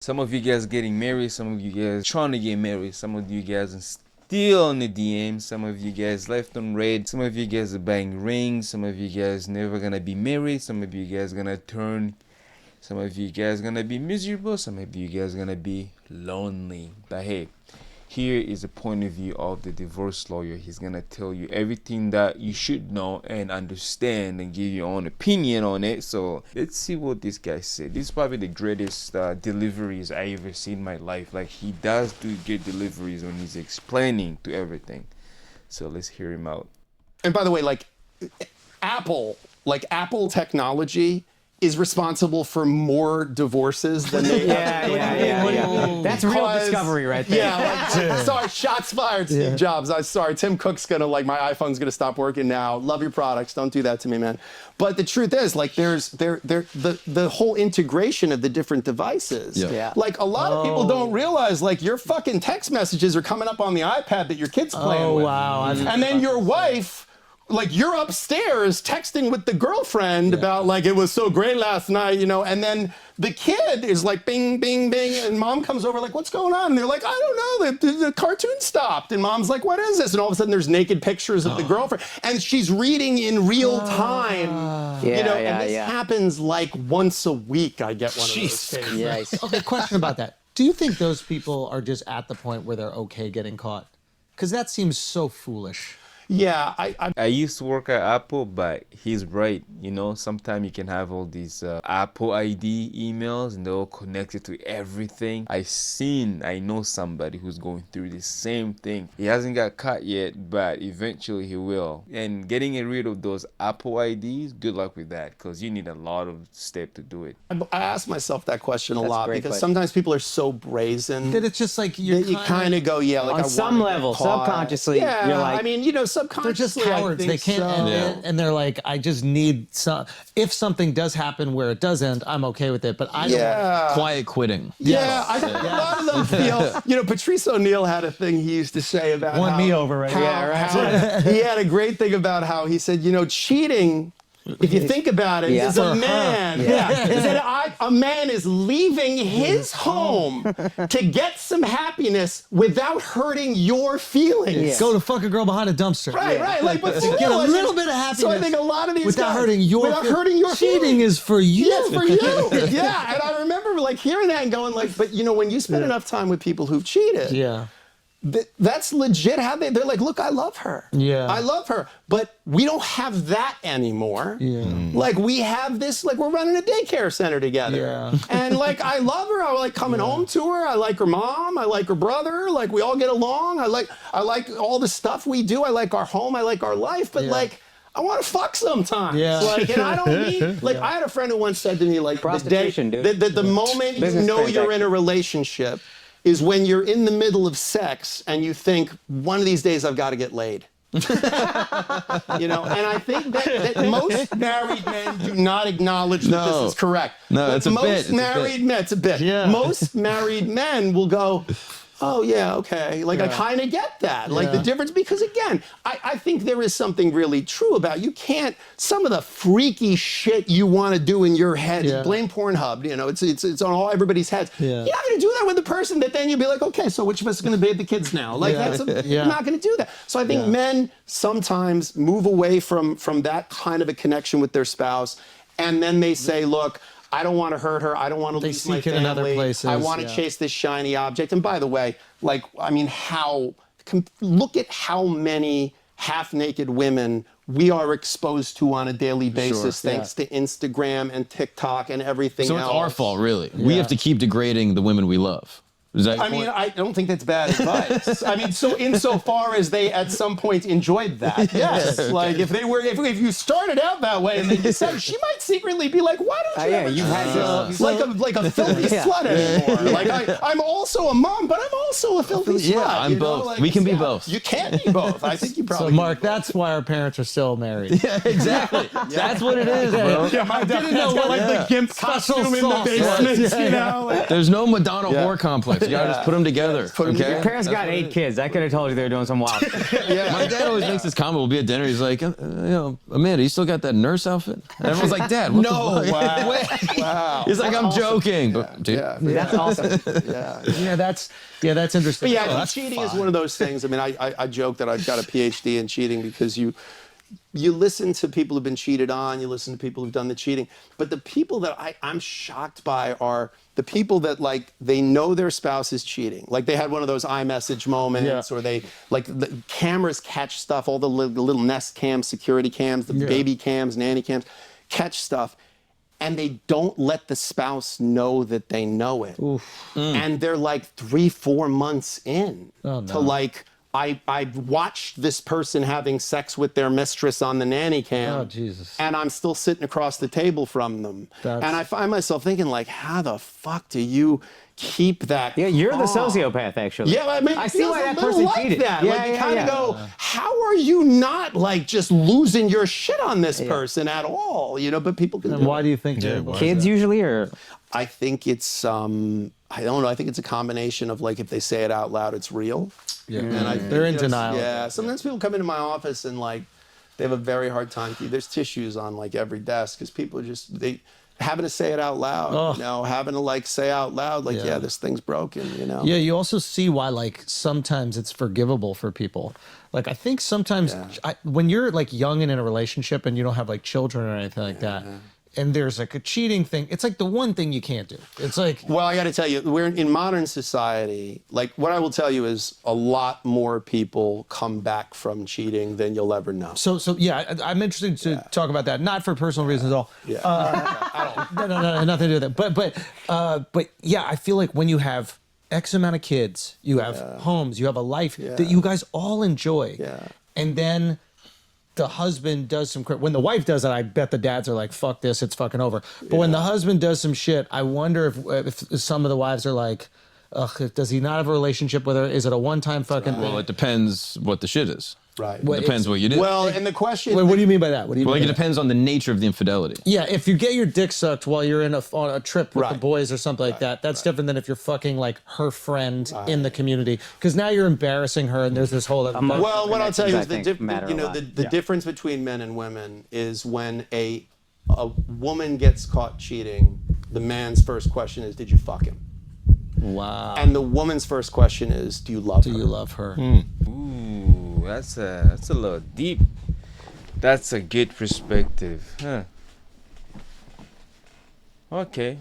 Some of you guys getting married, some of you guys trying to get married, some of you guys are still on the DM, some of you guys left on red, some of you guys are buying rings, some of you guys never gonna be married, some of you guys gonna turn, some of you guys gonna be miserable, some of you guys gonna be lonely. But hey, here is the point of view of the divorce lawyer. He's gonna tell you everything that you should know and understand and give your own opinion on it. So let's see what this guy said. This is probably the greatest deliveries I ever seen in my life. Like, he does do good deliveries when he's explaining to everything. So let's hear him out. And by the way, like Apple technology is responsible for more divorces than they Yeah. That's real discovery right there. Yeah, sorry, shots fired, Steve Jobs. I'm sorry, Tim Cook's gonna, like, my iPhone's gonna stop working now. Love your products, don't do that to me, man. But the truth is, like, there's the whole integration of the different devices. Yeah. Like, a lot of people don't realize, like, your fucking text messages are coming up on the iPad that your kid's playing with. Wow. And then your wife, like, you're upstairs texting with the girlfriend about, like, it was so great last night, you know, and then the kid is like, bing, bing, bing, and mom comes over like, what's going on? And they're like, I don't know, the cartoon stopped. And mom's like, what is this? And all of a sudden there's naked pictures of the girlfriend, and she's reading in real time, you know, and this happens like once a week. I get one of those things. Yes. Okay, question about that. Do you think those people are just at the point where they're okay getting caught? Because that seems so foolish. Yeah, I used to work at Apple, but he's right. You know, sometimes you can have all these Apple ID emails and they're all connected to everything. I know somebody who's going through the same thing. He hasn't got caught yet, but eventually he will. And getting rid of those Apple IDs, good luck with that, because you need a lot of steps to do it. I ask myself that question a That's a lot great because question. sometimes people are so brazen That it's just like that you kind of go, yeah, like, On I some wanna get level, caught. subconsciously, Yeah, you're like, I mean, you know, they're just subconsciously, I cowards. think They can't so. end it, and they're like, I just need some. If something does happen where it does end, I'm okay with it. But I don't. Yeah. Quiet quitting. Yeah, I think a lot of them feel, you know, Patrice O'Neill had a thing he used to say about Won how, me over, right? He had a great thing about how he said, you know, cheating, if you think about it, is a man. He said, a man is leaving his home to get some happiness without hurting your feelings. Go to fuck a girl behind a dumpster. Right. Like, but for Get real, a I little think- bit of happiness. So I think a lot of these without guys, hurting your feelings. Cheating is for you. Yes, for you. Yeah, and I remember like hearing that and going like, but you know, when you spend enough time with people who've cheated, Yeah. that's legit how they're like, look, I love her. Yeah. I love her. But we don't have that anymore. Yeah. Like, we have this, like, we're running a daycare center together. Yeah. And like, I love her. I like coming home to her. I like her mom. I like her brother. Like, we all get along. I like all the stuff we do. I like our home. I like our life. But like, I want to fuck sometimes. Yeah. Like, and I don't mean, like, I had a friend who once said to me, like, Prostitution, dude. the moment you Business know you're in transaction. a relationship is when you're in the middle of sex and you think, one of these days I've got to get laid. You know, and I think that most married men do not acknowledge that this is correct. No, But it's a bit. most It's a married bit. men, it's a bit. Yeah. Most married men will go, oh yeah, okay. Like, I kind of get that. Like, the difference, because again, I think there is something really true about, you can't, some of the freaky shit you want to do in your head, blame Pornhub, you know, it's on all everybody's heads. Yeah. You're not going to do that with the person that then you'll be like, okay, so which of us is going to bathe the kids now? Like, you're not going to do that. So I think men sometimes move away from that kind of a connection with their spouse, and then they say, look, I don't want to hurt her. I don't want to lose my seek it family. in other places, I want to chase this shiny object. And by the way, like, I mean, look at how many half-naked women we are exposed to on a daily basis, thanks to Instagram and TikTok and everything So else. it's our fault, really. We have to keep degrading the women we love. Is that your I mean, point? I don't think that's bad advice. I mean, so insofar as they at some point enjoyed that, yes. Like, if you started out that way and then you said, she might secretly be like, why don't you ever you've had this. like a filthy slut anymore? Like, I'm also a mom, but I'm also a filthy slut. Yeah, I'm you know? both. Like, We can be both. You can be both. I think you probably So, can Mark, be both. that's why our parents are still married. Yeah, exactly. That's what it is, bro. Yeah, my dad's know got like what- the GIMP Special costume in the sauce. basement, Yeah, you know? Like, There's no Madonna whore complex. parents. You gotta just put them together. Put 'em okay? together. Parents got 8 kids. I could have told you they were doing some wild shit. My dad always makes this comment. We'll be at dinner. He's like, Amanda, you still got that nurse outfit? And everyone's like, Dad, what the fuck? Wow. Wow. He's like, I'm joking. But, dude, That's awesome. Yeah, that's interesting. But yeah, I think that's cheating fun. is one of those things. I mean, I joke that I've got a PhD in cheating because you listen to people who've been cheated on, you listen to people who've done the cheating, but the people that I'm shocked by are the people that like they know their spouse is cheating. Like they had one of those iMessage moments, or they like the cameras catch stuff, all the little Nest cams, security cams, the baby cams, nanny cams, catch stuff. And they don't let the spouse know that they know it. And they're like 3-4 months in to like, I've watched this person having sex with their mistress on the nanny cam. Oh, Jesus. And I'm still sitting across the table from them. And I find myself thinking like, how the fuck do you keep that? Yeah, you're the calm? sociopath, actually. Yeah, I mean, I it see feels why a that little person like cheated. that. Yeah, Like you yeah, kind of yeah. go, how are you not like just losing your shit on this person at all? You know, but people can. And why do you think? Kids usually, or I think it's I don't know. I think it's a combination of like if they say it out loud, it's real. Yeah. And I They're in think, denial. Yeah. Sometimes people come into my office and like they have a very hard time. There's tissues on like every desk because people are just having to say it out loud. You know, having to like say out loud like, yeah, this thing's broken. You know. Yeah, you also see why like sometimes it's forgivable for people. Like I think sometimes when you're like young and in a relationship and you don't have like children or anything like that, and there's like a cheating thing, it's like the one thing you can't do. It's like, well, I got to tell you, we're in modern society. Like, what I will tell you is a lot more people come back from cheating than you'll ever know. so yeah, I'm interested to talk about that, not for personal reasons at all. No, nothing to do with that. But yeah, I feel like when you have X amount of kids, you have homes, you have a life that you guys all enjoy, and then the husband does some when the wife does it, I bet the dads are like, fuck this, it's fucking over. But when the husband does some shit, I wonder if some of the wives are like, ugh, does he not have a relationship with her? Is it a one-time fucking well, it depends what the shit is. Right. It depends what you did. Well, and the question. Wait, what do you mean by that? What do you Well, mean like, by it depends on the nature of the infidelity. Yeah, if you get your dick sucked while you're on a trip with the Right. boys or something like that, that's different than if you're fucking like her friend in the community. Because now you're embarrassing her, and there's this whole other. Well, what I'll tell you is Connections, I think, matter a lot. the difference between men and women is when a woman gets caught cheating, the man's first question is, did you fuck him? Wow. And the woman's first question is, do you love her? Do you love her? Ooh, that's a little deep. That's a good perspective. Huh. Okay.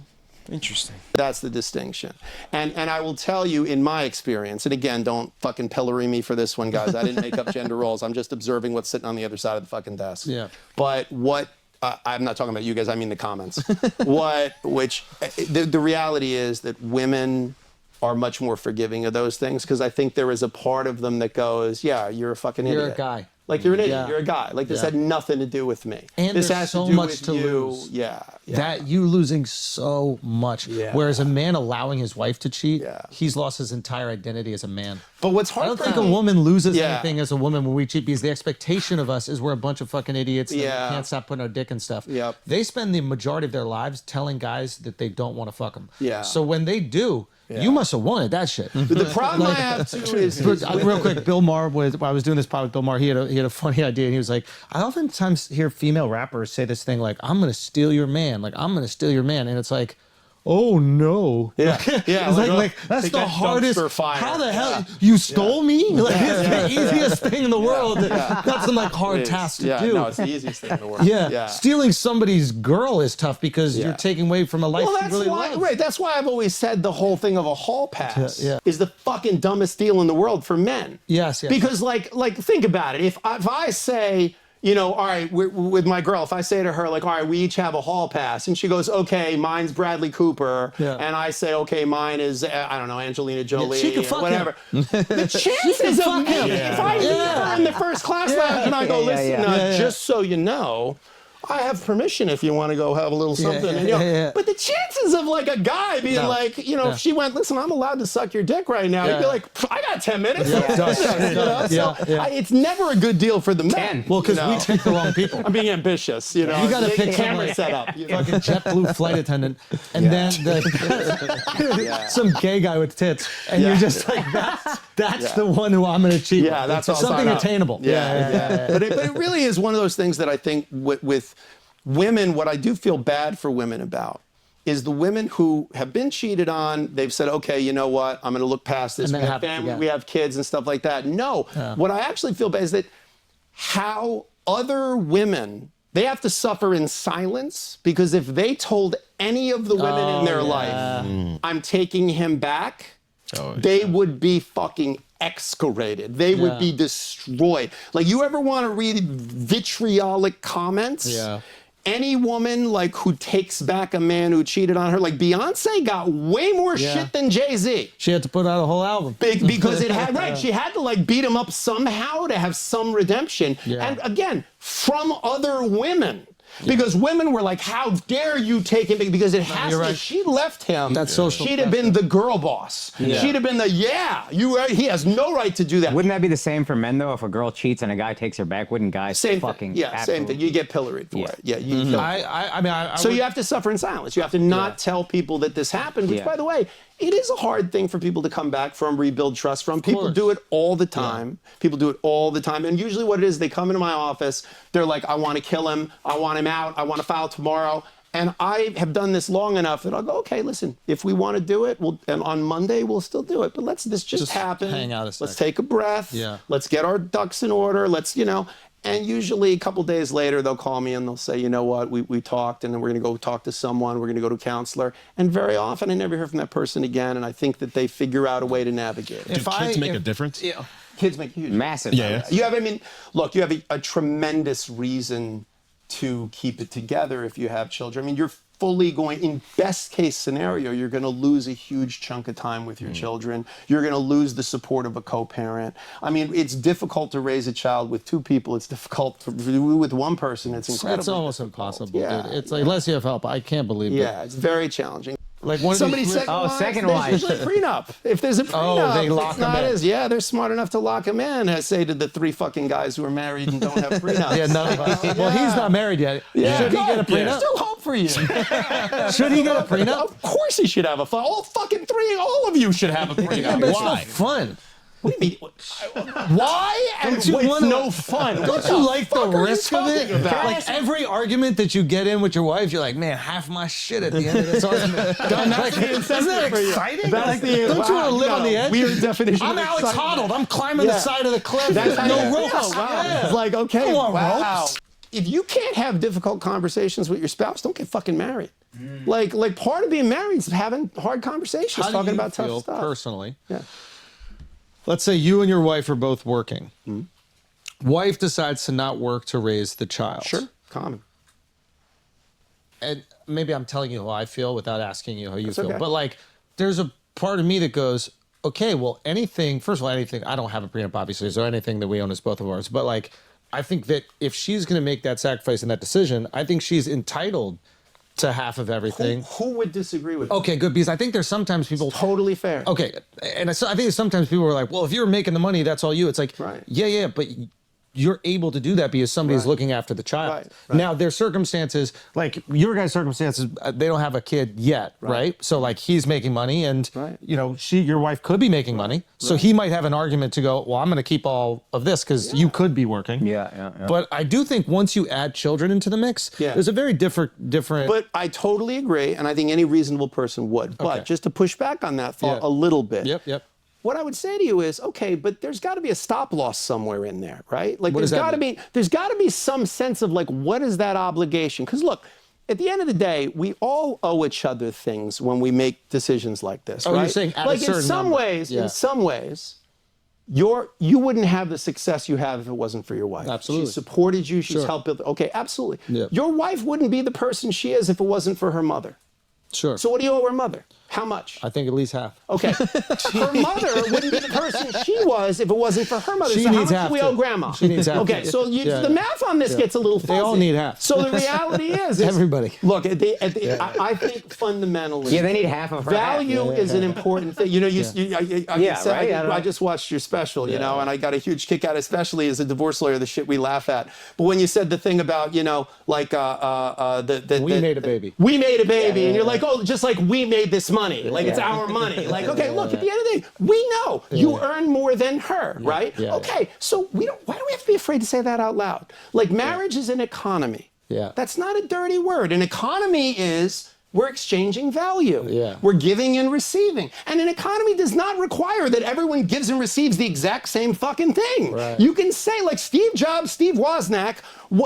Interesting. That's the distinction. And I will tell you in my experience, and again, don't fucking pillory me for this one, guys. I didn't make up gender roles. I'm just observing what's sitting on the other side of the fucking desk. Yeah. But what, I'm not talking about you guys, I mean the comments. The reality is that women are much more forgiving of those things because I think there is a part of them that goes, yeah, you're a fucking idiot. You're a guy. Like you're an idiot. Yeah. You're a guy. Like this had nothing to do with me. And this there's has so to do much with to you. lose. Yeah. That you losing so much. Yeah. Whereas a man allowing his wife to cheat, Yeah. he's lost his entire identity as a man. But what's I don't think a heartbreaking- woman loses Yeah. anything as a woman when we cheat because the expectation of us is we're a bunch of fucking idiots that Yeah. can't stop putting our dick and stuff. Yep. They spend the majority of their lives telling guys that they don't want to fuck them. Yeah. So when they do, you must have wanted that shit. The problem I have too is Real quick, Bill Maher when I was doing this pod with Bill Maher, he had a funny idea, and he was like, I oftentimes hear female rappers say this thing like, "I'm gonna steal your man," like "I'm gonna steal your man," and it's like, oh no, Yeah. it's like that's take the that hardest. dumpster fire. How the hell you stole me? Like it's the easiest thing in the world. That's some like hard task to do. No, it's the easiest thing in the world. Yeah. Stealing somebody's girl is tough because you're taking away from a life Well, you that's really why. love. Right. That's why I've always said the whole thing of a hall pass Yeah. is the fucking dumbest deal in the world for men. Yes, yes. Because like think about it. If I say, you know, all right, with my girl, if I say to her, like, all right, we each have a hall pass, and she goes, okay, mine's Bradley Cooper, and I say, okay, mine is, I don't know, Angelina Jolie, she can fuck whatever. The chances of fuck me, him. if I meet her in the first class lounge and I go, listen, just so you know, I have permission if you want to go have a little something. And, But the chances of like a guy being like, if she went, listen, I'm allowed to suck your dick right now. You'd be like, I got 10 minutes. It's never a good deal for the men. Well, because we pick the wrong people. I'm being ambitious. You got to pick camera setup. Fucking JetBlue flight attendant, and then some gay guy with tits, and you're just like, that's the one who I'm going to cheat. Yeah, that's all. Something attainable. But it really is one of those things that I think with women, what I do feel bad for women about is the women who have been cheated on. They've said, okay, you know what? I'm going to look past this. We have family, we have kids and stuff like that. No, what I actually feel bad is that how other women, they have to suffer in silence, because if they told any of the women in their life, I'm taking him back, they would be fucking excoriated. They would be destroyed. Like, you ever want to read vitriolic comments? Any woman like who takes back a man who cheated on her, like Beyonce got way more shit than Jay-Z. She had to put out a whole album. Because it had, she had to like beat him up somehow to have some redemption. And again, from other women. Because women were like, how dare you take him? Because it has to. She left him. That's social. She'd have been the girl boss. She'd have been the, he has no right to do that. Wouldn't that be the same for men, though? If a girl cheats and a guy takes her back, wouldn't guys same fucking... thing. Yeah, same thing. You get pilloried for it. Yeah, you so you have to suffer in silence. You have to not tell people that this happened, which, by the way, it is a hard thing for people to come back from, rebuild trust from. People do it all the time. People do it all the time. And usually what it is, they come into my office, they're like, I want to kill him, I want him out, I want to file tomorrow. And I have done this long enough that I'll go, okay, listen, if we want to do it, and on Monday we'll still do it. But this just happen. Hang out a second. Let's take a breath. Let's get our ducks in order. Let's, And usually a couple days later, they'll call me and they'll say, you know what, we talked, and then we're going to go talk to someone. We're going to go to a counselor. And very often I never hear from that person again. And I think that they figure out a way to navigate it. Do kids make a difference? Yeah. Kids make a huge massive. You have, look, you have a tremendous reason to keep it together if you have children. I mean, you're fully going, in best case scenario, you're going to lose a huge chunk of time with your children. You're going to lose the support of a co-parent. I mean, it's difficult to raise a child with two people. It's difficult to do with one person. It's incredible. It's almost impossible, dude. It's like, unless you have help, I can't believe it. Yeah, it's very challenging. Like one Somebody of these, second wife. There's usually a prenup. If there's a prenup, they lock them in. Yeah, they're smart enough to lock him in. I say to the 3 fucking guys who are married and don't have prenups. None of us. Well, he's not married yet. Should he get a prenup? There's still hope for you. Should he get a prenup? Of course he should have a fun. All fucking 3, all of you should have a prenup. But it's no fun. What do you mean? Why? And it's no fun. Don't you like the risk of it? Like every argument that you get in with your wife, you're like, man, half my shit at the end of this argument. Isn't that exciting? Don't you want to live on the edge? Weird definition. I'm Alex Honnold. I'm climbing the side of the cliff. That's no ropes. It's like, okay, wow. If you can't have difficult conversations with your spouse, don't get fucking married. Like part of being married is having hard conversations, talking about tough stuff. Personally, let's say you and your wife are both working. Wife decides to not work to raise the child. Sure, common. And maybe I'm telling you how I feel without asking you how you feel. But like, there's a part of me that goes, okay, well, first of all, anything, I don't have a prenup, obviously, so anything that we own is both of ours. But like, I think that if she's going to make that sacrifice and that decision, I think she's entitled to half of everything. Who would disagree with that? Okay, good, because I think there's sometimes people... It's totally fair. Okay, and I think sometimes people are like, well, if you're making the money, that's all you. It's like, yeah, but you're able to do that because somebody's looking after the child. Now, there's circumstances, like your guy's circumstances, they don't have a kid yet, right? So like he's making money and, your wife could be making money. So he might have an argument to go, well, I'm going to keep all of this because you could be working. Yeah. But I do think once you add children into the mix, there's a very different... But I totally agree, and I think any reasonable person would. But just to push back on that thought a little bit. Yep. What I would say to you is, okay, but there's got to be a stop loss somewhere in there, right? Like there's got to be some sense of like, what is that obligation? Because look, at the end of the day, we all owe each other things when we make decisions like this, right? You're saying at a certain in some ways, you wouldn't have the success you have if it wasn't for your wife. Absolutely. She supported you. She's helped build. Okay, absolutely. Your wife wouldn't be the person she is if it wasn't for her mother. Sure. So what do you owe her mother? How much? I think at least half. Okay. Her mother wouldn't be the person she was if it wasn't for her mother. She so how needs much half do we too. owe grandma? She needs half Okay, too. so Yeah, the yeah. math on this gets a little fuzzy. They all need half. So the reality is Everybody. Look, I think fundamentally, Yeah, they need half of her half. value is an important thing. You know, I just watched your special, you know, and I got a huge kick out, especially as a divorce lawyer, the shit we laugh at. But when you said the thing about, you know, like We made a baby. we made a baby, and you're like, oh, just like we made this money, like it's our money. Like, okay, look, at the end of the day, we know you earn more than her, right? Yeah. Okay, so why do we have to be afraid to say that out loud? Like, marriage is an economy. Yeah. That's not a dirty word. An economy is we're exchanging value. Yeah. We're giving and receiving. And an economy does not require that everyone gives and receives the exact same fucking thing. Right. You can say, like Steve Jobs, Steve Wozniak,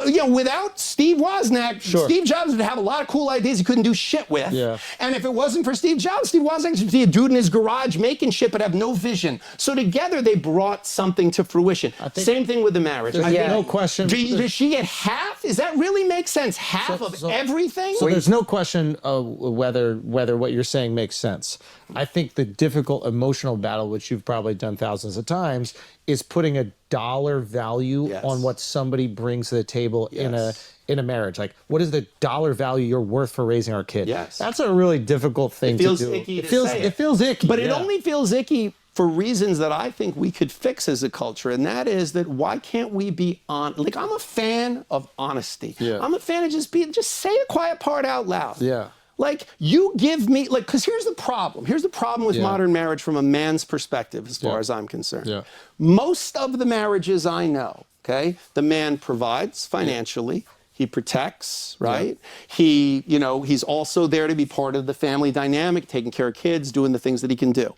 you know, without Steve Wozniak, Sure. Steve Jobs would have a lot of cool ideas he couldn't do shit with. Yeah. And if it wasn't for Steve Jobs, Steve Wozniak would be a dude in his garage making shit but have no vision. So together they brought something to fruition. think Same thing with the marriage. There's no question. Does she get half? Does that really make sense? Half of everything? So there's no question of whether what you're saying makes sense. I think the difficult emotional battle, which you've probably done thousands of times, is putting a dollar value Yes. on what somebody brings to the table Yes. in a marriage. Like, what is the dollar value you're worth for raising our kid? Yes. That's a really difficult thing It feels to do. icky It to feels say it feels icky. But it yeah. only feels icky for reasons that I think we could fix as a culture, and that is that why can't we be on? Like, I'm a fan of honesty. Yeah. I'm a fan of just say a quiet part out loud. Yeah. Like, you give me, like, because here's the problem. Here's the problem with Yeah. modern marriage from a man's perspective, as far Yeah. as I'm concerned. Yeah. Most of the marriages I know, okay, the man provides financially. He protects, right? He, you know, he's also there to be part of the family dynamic, taking care of kids, doing the things that he can do.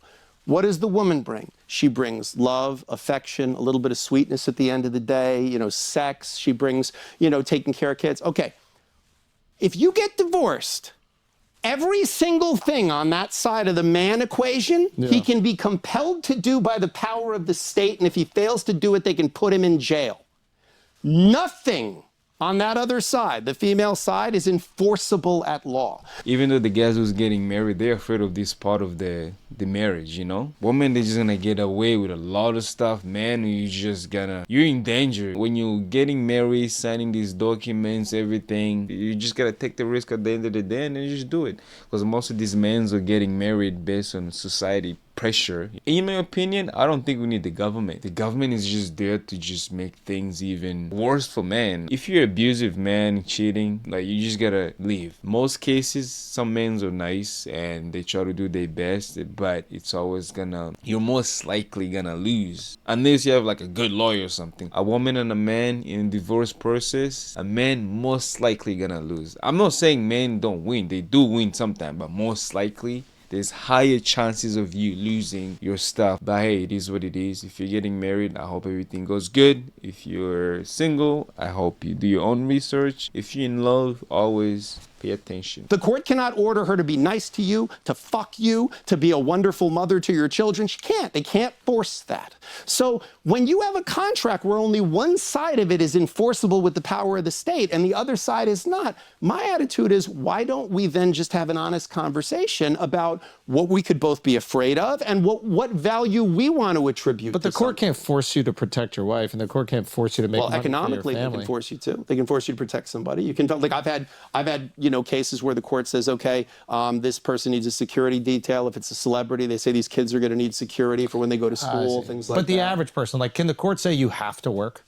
What does the woman bring? She brings love, affection, a little bit of sweetness at the end of the day, you know, sex. She brings, you know, taking care of kids. Okay. If you get divorced, every single thing on that side of the man equation, he can be compelled to do by the power of the state, and if he fails to do it, they can put him in jail. Nothing on that other side, the female side, is enforceable at law. Even though the guys who's getting married, they're afraid of this part of the marriage, you know? Women, they're just gonna get away with a lot of stuff. Man, you're in danger. When you're getting married, signing these documents, everything, you just gotta take the risk at the end of the day and then just do it. Because most of these men are getting married based on society pressure. In my opinion, I don't think we need the government. The government is just there to just make things even worse for men. If you're an abusive man, cheating, like, you just gotta leave. Most cases, some men are nice and they try to do their best, but it's always you're most likely gonna lose. Unless you have like a good lawyer or something. A woman and a man in a divorce process, a man most likely gonna lose. I'm not saying men don't win. They do win sometimes, but most likely there's higher chances of you losing your stuff. But hey, it is what it is. If you're getting married, I hope everything goes good. If you're single, I hope you do your own research. If you're in love, always pay attention. The court cannot order her to be nice to you, to fuck you, to be a wonderful mother to your children. She can't. They can't force that. So when you have a contract where only one side of it is enforceable with the power of the state and the other side is not, my attitude is, why don't we then just have an honest conversation about what we could both be afraid of and what value we want to attribute But the to court something. can't force you to protect your wife, and the court can't force you to make Well, money economically, for your they family. can force you to. They can force you to protect somebody. You can, like, I've had, you know, cases where the court says, okay, this person needs a security detail. If it's a celebrity, they say these kids are going to need security for when they go to school, things like that. But the average person, like, can the court say you have to work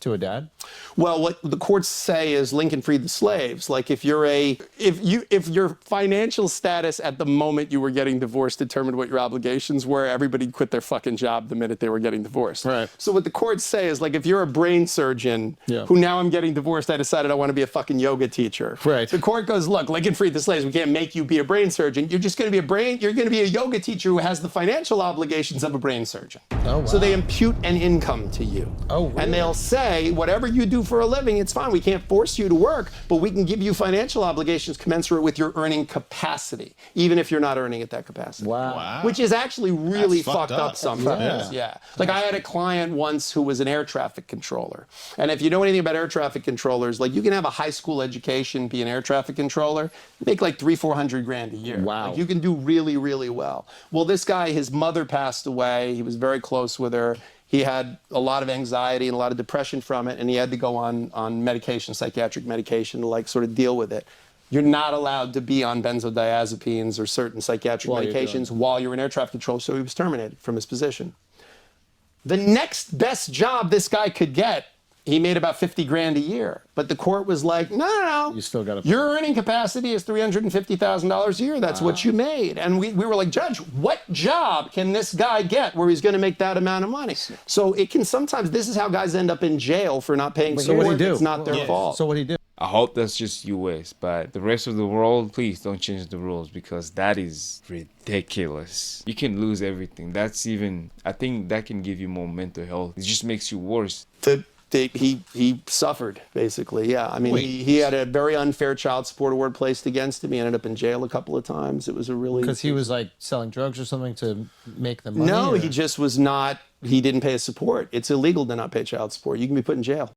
to a dad? Well, what the courts say is Lincoln freed the slaves. Like, if your financial status at the moment you were getting divorced determined what your obligations were, everybody quit their fucking job the minute they were getting divorced. Right. So what the courts say is, like, if you're a brain surgeon Yeah. who now I'm getting divorced, I decided I want to be a fucking yoga teacher. Right. The court goes, look, Lincoln freed the slaves. We can't make you be a brain surgeon. You're just going to be you're going to be a yoga teacher who has the financial obligations of a brain surgeon. Oh, wow. So they impute an income to you. Oh, really? And they'll say, say, whatever you do for a living, it's fine. We can't force you to work, but we can give you financial obligations commensurate with your earning capacity, even if you're not earning at that capacity. Wow. Which is actually really That's fucked up sometimes. Yeah. Like I had a client once who was an air traffic controller. And if you know anything about air traffic controllers, like you can have a high school education, be an air traffic controller, make like $300,000-400,000 a year. Wow. Like you can do really, really well. Well, this guy, his mother passed away. He was very close with her. He had a lot of anxiety and a lot of depression from it, and he had to go on medication, psychiatric medication, to like sort of deal with it. You're not allowed to be on benzodiazepines or certain psychiatric medications while you're in air traffic control, so he was terminated from his position. The next best job this guy could get, he made about $50,000 a year. But the court was like, no. You still got to. Your earning capacity is $350,000 a year. That's what you made. And we were like, Judge, what job can this guy get where he's going to make that amount of money? So it can sometimes, this is how guys end up in jail for not paying So what'd he support. do? It's not their fault. So what he did? I hope that's just US, but the rest of the world, please don't change the rules because that is ridiculous. You can lose everything. That's even, I think that can give you more mental health. It just makes you worse. He suffered, basically, yeah. I mean, he had a very unfair child support award placed against him. He ended up in jail a couple of times. It was a really... Because he was like selling drugs or something to make the money? No, or? he just was not, he didn't pay his support. It's illegal to not pay child support. You can be put in jail.